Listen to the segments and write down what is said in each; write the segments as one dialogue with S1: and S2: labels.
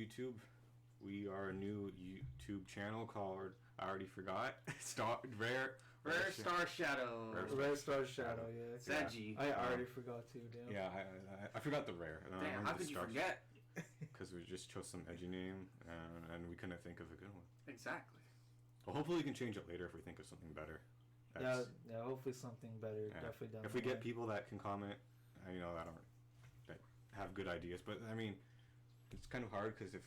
S1: YouTube. We are a new YouTube channel called I already forgot. Rare
S2: Star Shadow.
S3: Rare Star Shadow, yeah.
S2: It's edgy.
S3: I already forgot too, damn.
S1: Yeah, I forgot the rare.
S2: Damn, how could you forget?
S1: Because we just chose some edgy name and we couldn't think of a good one.
S2: Exactly.
S1: Well, hopefully we can change it later if we think of something better.
S3: Yeah, hopefully something better.
S1: Yeah.
S3: Definitely done.
S1: If we get people that can comment, that have good ideas, but I mean, it's kind of hard because if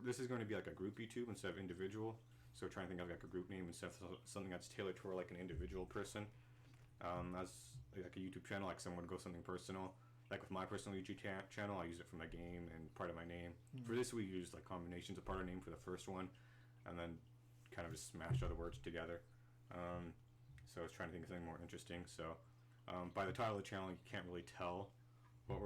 S1: this is going to be like a group YouTube instead of individual, so we're trying to think of like a group name instead of something that's tailored toward like an individual person. As like a YouTube channel, like someone would go something personal. Like with my personal YouTube channel, I use it for my game and part of my name. Mm-hmm. For this, we use like combinations of part of name for the first one, and then kind of just smash other words together. So I was trying to think of something more interesting. So by the title of the channel, you can't really tell what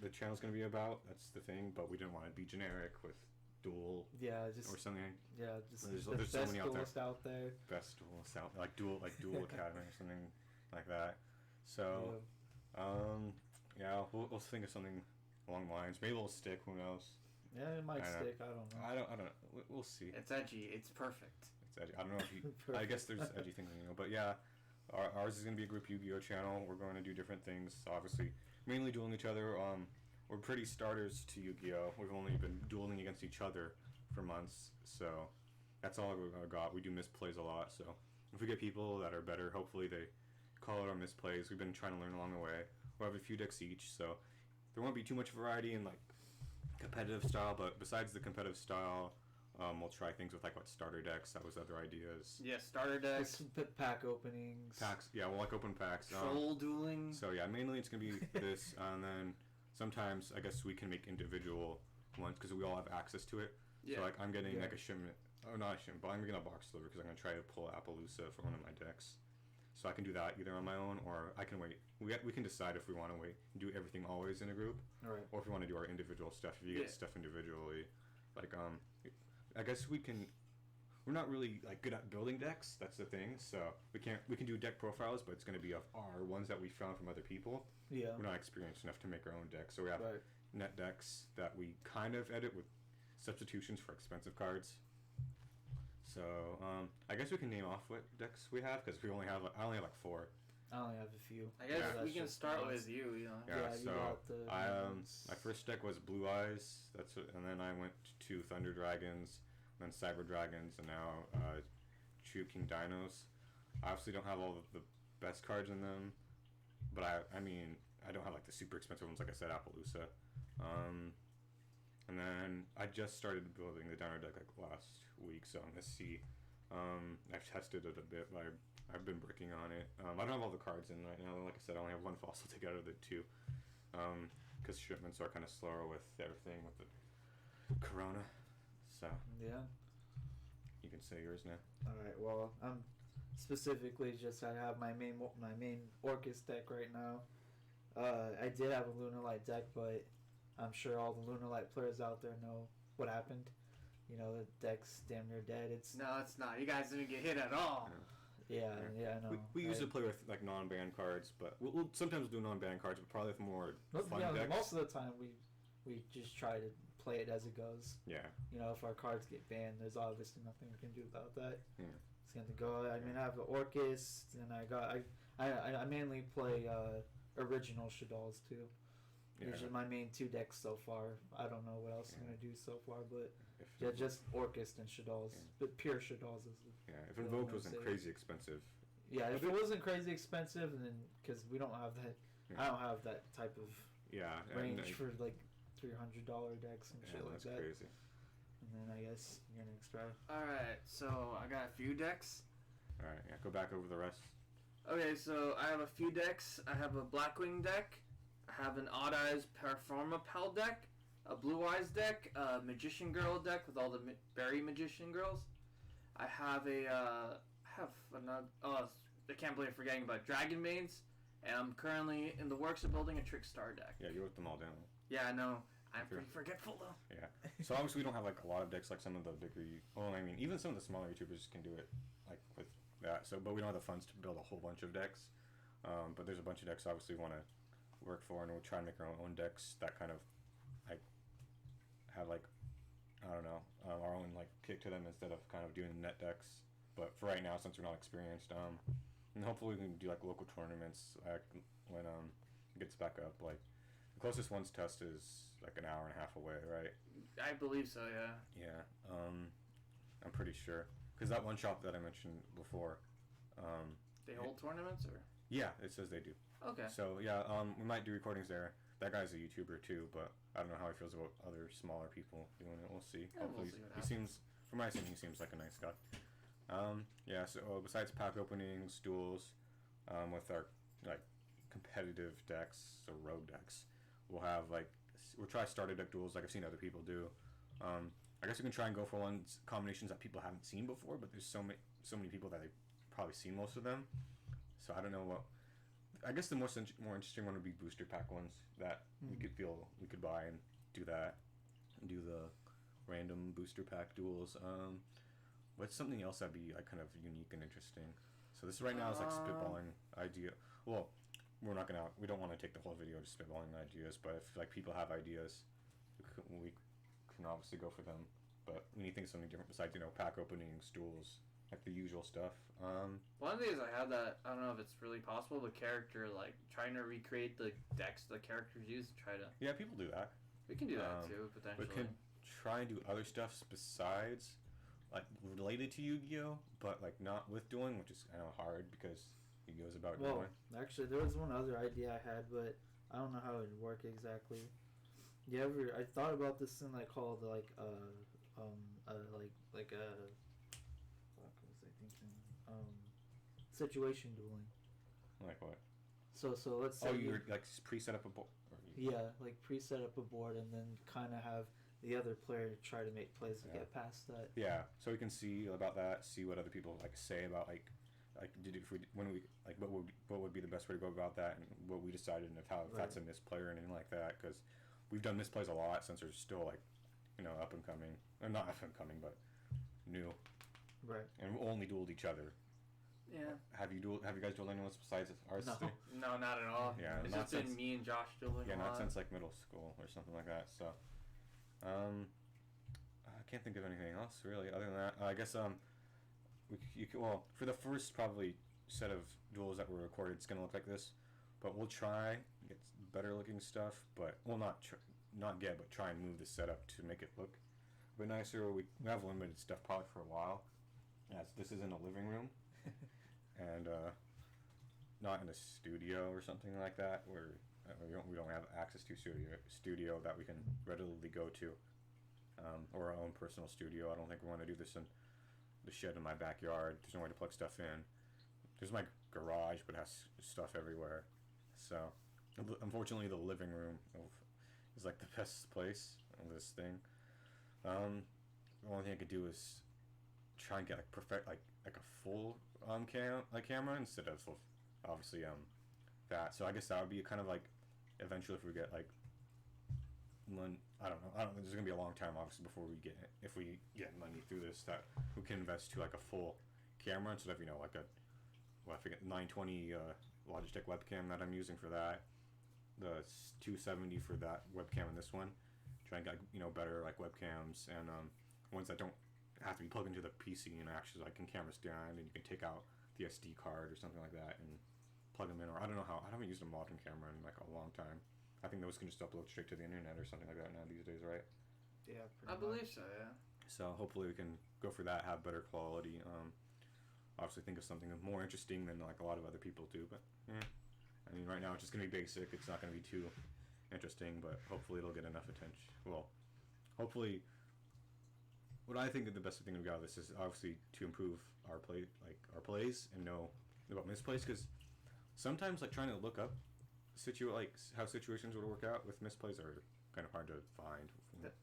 S1: the channel's going to be about. That's the thing. But we didn't want to be generic with dual or something.
S3: Yeah, just
S1: there's
S3: the
S1: so many
S3: duelist out there.
S1: Best duelist out like dual academy or something like that. So we'll think of something along the lines. Maybe it'll stick. Who knows?
S3: Yeah, it might stick. I don't know.
S1: I don't know. We'll see.
S2: It's edgy. It's perfect.
S1: It's edgy. I don't know if you. I guess there's edgy things, but yeah. Ours is going to be a group Yu-Gi-Oh channel. We're going to do different things. Obviously, mainly dueling each other. We're pretty starters to Yu-Gi-Oh. We've only been dueling against each other for months, so that's all we got. We do misplays a lot, so if we get people that are better, hopefully they call out our misplays. We've been trying to learn along the way. We'll have a few decks each, so there won't be too much variety in like competitive style. But besides the competitive style, we'll try things with like starter decks. That was other ideas.
S2: Yeah, starter decks,
S3: pack openings.
S1: Packs. Yeah, we'll like open packs.
S2: Troll dueling.
S1: So yeah, mainly it's gonna be this, and then sometimes I guess we can make individual ones because we all have access to it. Yeah. So like I'm getting like a shipment, not a shipment, but I'm getting a box delivered because I'm gonna try to pull Appaloosa for one of my decks. So I can do that either on my own or I can wait. We can decide if we want to wait and do everything always in a group,
S3: right,
S1: or if we want to do our individual stuff. If you get stuff individually, like I guess we can. We're not really like good at building decks. That's the thing. So we can do deck profiles, but it's going to be of our ones that we found from other people.
S3: Yeah,
S1: we're not experienced enough to make our own decks. So we have net decks that we kind of edit with substitutions for expensive cards. So I guess we can name off what decks we have because I only have like 4.
S3: I only have a few.
S2: I guess we can start with you.
S1: Yeah. So my first deck was Blue Eyes. And then I went to Thunder Dragons, then Cyber Dragons, and now True King Dinos. I obviously don't have all of the best cards in them, but I mean I don't have like the super expensive ones like I said, Appaloosa. And then I just started building the Dino deck like last week, so I'm gonna see. I've tested it a bit, but I've been working on it. I don't have all the cards in right now. Like I said, I only have 1 fossil to get out of the 2, because shipments are kind of slower with everything with the Corona. So
S3: yeah,
S1: you can say yours now.
S3: All right. Well, I'm specifically I have my main Orcus deck right now. I did have a Lunar Light deck, but I'm sure all the Lunar Light players out there know what happened. You know, the deck's damn near dead.
S2: No, it's not. You guys didn't get hit at all.
S3: Yeah, I know.
S1: We usually play with like non-banned cards, but we'll sometimes do non-banned cards, but probably with more fun decks.
S3: Most of the time we just try to play it as it goes.
S1: Yeah.
S3: You know, if our cards get banned, there's obviously nothing we can do about that.
S1: Yeah.
S3: It's going to go. I mean, I have the Orcus, and I mainly play original Shaddolls too. Yeah. Usually my main 2 decks so far. I don't know what else I'm going to do so far, but just Orcus and Shaddolls. Yeah. But pure Shaddolls is
S1: if Invoked wasn't crazy expensive.
S3: Yeah, if it wasn't crazy expensive, then because we don't have that, I don't have that type of range for like $300 decks and shit like that.
S1: That's crazy.
S3: And then I guess you're gonna extract.
S2: All right, so I got a few decks.
S1: All right, go back over the rest.
S2: Okay, so I have a few decks. I have a Blackwing deck. I have an Odd Eyes Performapal deck, a Blue Eyes deck, a Magician Girl deck with all the Berry Magician Girls. I have another. Oh, I can't believe I'm forgetting about Dragon Maids, and I'm currently in the works of building a Trick Star deck.
S1: Yeah, you wrote them all down.
S2: Yeah, I know. I'm pretty forgetful though.
S1: Yeah. So obviously we don't have like a lot of decks like some of the bigger. Well, I mean, even some of the smaller YouTubers can do it like with that. So, but we don't have the funds to build a whole bunch of decks. But there's a bunch of decks obviously we want to work for, and we'll try and make our own decks that kind of like have like to them instead of kind of doing net decks. But for right now, since we're not experienced, and hopefully we can do like local tournaments when it gets back up. Like the closest one's test is like an hour and a half away, right?
S2: I believe so. Yeah.
S1: Yeah. I'm pretty sure because that one shop that I mentioned before.
S2: They hold tournaments, or?
S1: Yeah, it says they do.
S2: Okay.
S1: So yeah, we might do recordings there. That guy's a YouTuber too, but I don't know how he feels about other smaller people doing it. We'll see.
S2: Yeah,
S1: Hopefully,
S2: we'll see what
S1: he
S2: happens.
S1: seems, from my opinion, he seems like a nice guy. Yeah. So besides pack openings, duels, with our like competitive decks, so rogue decks, we'll have like we'll try starter deck duels like I've seen other people do. I guess we can try and go for ones combinations that people haven't seen before, but there's so many people that they've probably seen most of them. So I don't know what. I guess the more interesting one would be booster pack ones that we could buy and do that, and do the random booster pack duels. What's something else that'd be like kind of unique and interesting? So this right now is like spitballing idea. Well, we don't want to take the whole video just spitballing ideas, but if like people have ideas, we can obviously go for them. But we need to think of something different besides pack openings, duels, like the usual stuff.
S2: One of the things I had that I don't know if it's really possible, but character like trying to recreate the decks the characters use to try to.
S1: Yeah, people do that.
S2: We can do that too potentially.
S1: We can try and do other stuff besides like related to Yu-Gi-Oh, but like not with dueling, which is kind of hard because Yu-Gi-Oh's about dueling.
S3: Actually, there was one other idea I had, but I don't know how it would work exactly. I thought about this thing like called like what was I thinking? Situation dueling.
S1: Like what?
S3: So let's say
S1: you're like pre-set up a board.
S3: Yeah, like pre-set up a board and then kind of have the other player try to make plays to get past that.
S1: Yeah, so we can see about that, see what other people like say about like what would be the best way to go about that, and what we decided, and if that's a misplay or anything like that, because we've done misplays a lot since there's still like up and coming, or not up and coming, but new.
S3: Right.
S1: And we only dueled each other.
S2: Yeah.
S1: Have you guys dueled anyone else besides ours?
S3: No.
S2: No, not at all.
S1: Yeah,
S2: it's
S1: not
S2: just been
S1: since,
S2: me and Josh dueling.
S1: Yeah,
S2: a
S1: not
S2: lot.
S1: since like middle school or something like that. So, I can't think of anything else really other than that. I guess for the first probably set of duels that were recorded, it's gonna look like this, but we'll try get better looking stuff. But we'll not try and move the setup to make it look a bit nicer. We have limited stuff probably for a while. Yes, this is in a living room. And not in a studio or something like that, where we don't have access to studio that we can readily go to, or our own personal studio. I don't think we want to do this in the shed in my backyard. There's nowhere to plug stuff in. There's my garage, but it has stuff everywhere. So, unfortunately, the living room is like the best place of this thing. The only thing I could do is try and get like a full camera instead of obviously that. So I guess that would be kind of like eventually if we get like I don't know. There's gonna be a long time obviously before if we get money through this that we can invest to like a full camera instead of like a 920 Logitech webcam that I'm using for that, the 270 for that webcam and this one. Try and get better like webcams and ones that don't have to be plugged into the PC and actually like can camera stand, and you can take out the SD card or something like that and plug them in. Or I don't know how. I haven't used a modern camera in like a long time. I think those can just upload straight to the internet or something like that now these days, right?
S3: Yeah,
S2: I believe so. Yeah.
S1: So hopefully we can go for that, have better quality. Obviously think of something more interesting than like a lot of other people do, but I mean right now it's just gonna be basic. It's not gonna be too interesting, but hopefully it'll get enough attention. Well, hopefully. What I think of the best thing we got of this is obviously to improve our plays and know about misplays, because sometimes like trying to look up how situations would work out with misplays are kind of hard to find,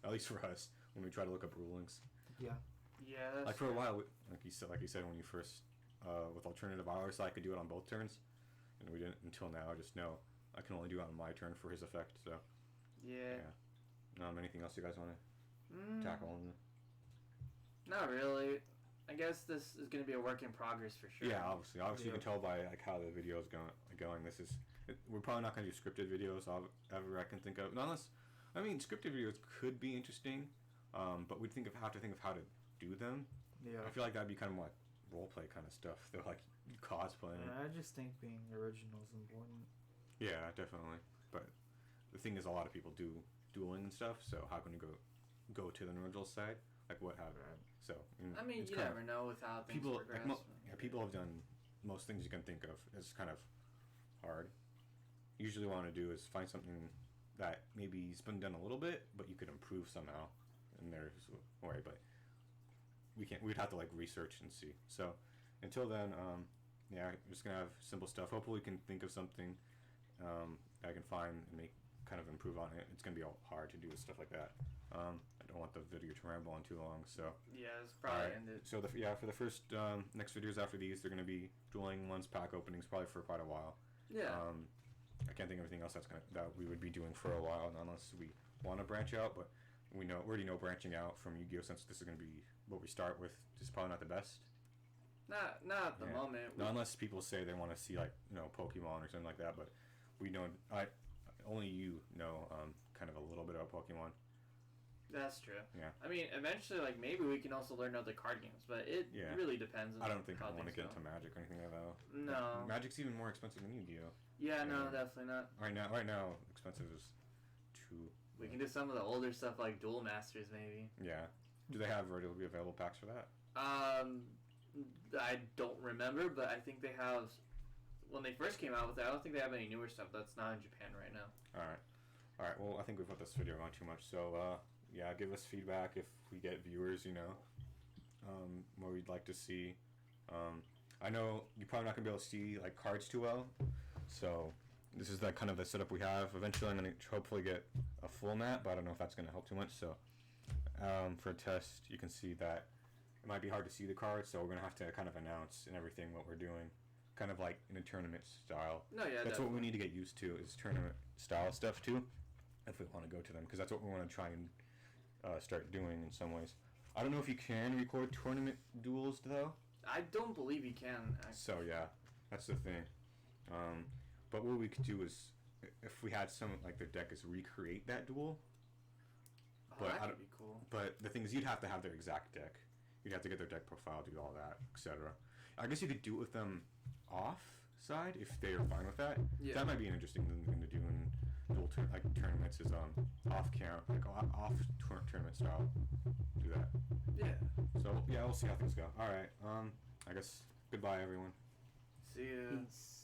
S1: at least for us when we try to look up rulings.
S3: Yeah.
S2: Yeah. That's
S1: like for a while, like you said when you first with alternative hours, I could do it on both turns, and we didn't until now. Just know I can only do it on my turn for his effect. So
S2: yeah.
S1: Anything else you guys want to tackle on?
S2: Not really. I guess this is going to be a work in progress for sure.
S1: Yeah, obviously you can tell by like how the video is going. We're probably not going to do scripted videos ever I can think of. Unless, I mean, scripted videos could be interesting, but we'd have to think of how to do them.
S3: Yeah.
S1: I feel like that'd be kind of like role play kind of stuff. They're like cosplaying.
S3: Yeah, I just think being original is important.
S1: Yeah, definitely. But the thing is, a lot of people do dueling and stuff. So how can you go to the original side? Like what happened?
S3: Right.
S1: So
S2: I mean, you never know with how things
S1: people.
S2: progress.
S1: People have done most things you can think of. It's kind of hard. Usually, what I want to do is find something that maybe's been done a little bit, but you could improve somehow. And there's a way, but we can't. We'd have to like research and see. So until then, yeah, we're just gonna have simple stuff. Hopefully, we can think of something I can find and make kind of improve on it. It's gonna be all hard to do stuff like that. I don't want the video to ramble on too long, so
S2: Yeah, it's probably
S1: Alright.
S2: ended.
S1: so for the first next videos after these, they're gonna be dueling ones, pack openings, probably for quite a while.
S2: Yeah.
S1: I can't think of anything else that we would be doing for a while, unless we want to branch out. But we already know branching out from Yu-Gi-Oh, since this is gonna be what we start with. Is probably not the best.
S2: Not at the
S1: Yeah.
S2: moment.
S1: No, unless people say they want to see like Pokemon or something like that. But we know only you know kind of a little bit about Pokemon.
S2: That's true.
S1: Yeah.
S2: I mean, eventually, like maybe we can also learn other card games, but it
S1: Yeah.
S2: really depends. On
S1: I don't think I
S2: how
S1: want to
S2: things
S1: get
S2: go.
S1: into Magic or anything like that.
S2: No.
S1: Magic's even more expensive than Yu-Gi-Oh.
S2: Yeah, no,
S1: Yeah.
S2: definitely not.
S1: Right now, expensive is too.
S2: We can do some of the older stuff like Duel Masters, maybe.
S1: Yeah. Do they have readily available packs for that?
S2: I don't remember, but I think they have. When they first came out with it, I don't think they have any newer stuff that's not in Japan right now.
S1: All right. Well, I think we've put this video on too much. So, yeah, give us feedback if we get viewers. What we'd like to see. I know you're probably not gonna be able to see like cards too well, so this is the kind of the setup we have. Eventually, I'm gonna hopefully get a full mat, but I don't know if that's gonna help too much. So, for a test, you can see that it might be hard to see the cards, so we're gonna have to kind of announce and everything what we're doing, kind of like in a tournament style.
S2: No, yeah,
S1: That's
S2: definitely.
S1: what we need to get used to is tournament style stuff too, if we want to go to them, because that's what we want to try and start doing in some ways. I don't know if you can record tournament duels though.
S2: I don't believe you can.
S1: So yeah, that's the thing. But what we could do is, if we had some like their deck is recreate that duel.
S2: Oh, that could be cool.
S1: But the thing is, you'd have to have their exact deck. You'd have to get their deck profile, do all that, etc. I guess you could do it with them off side if they are fine with that.
S2: Yeah.
S1: That might be an interesting thing to do in dual tournaments. Is off count like off tournament style. Do that.
S2: Yeah.
S1: So yeah, we'll see how things go. All right. I guess goodbye everyone.
S2: See ya.
S3: Peace.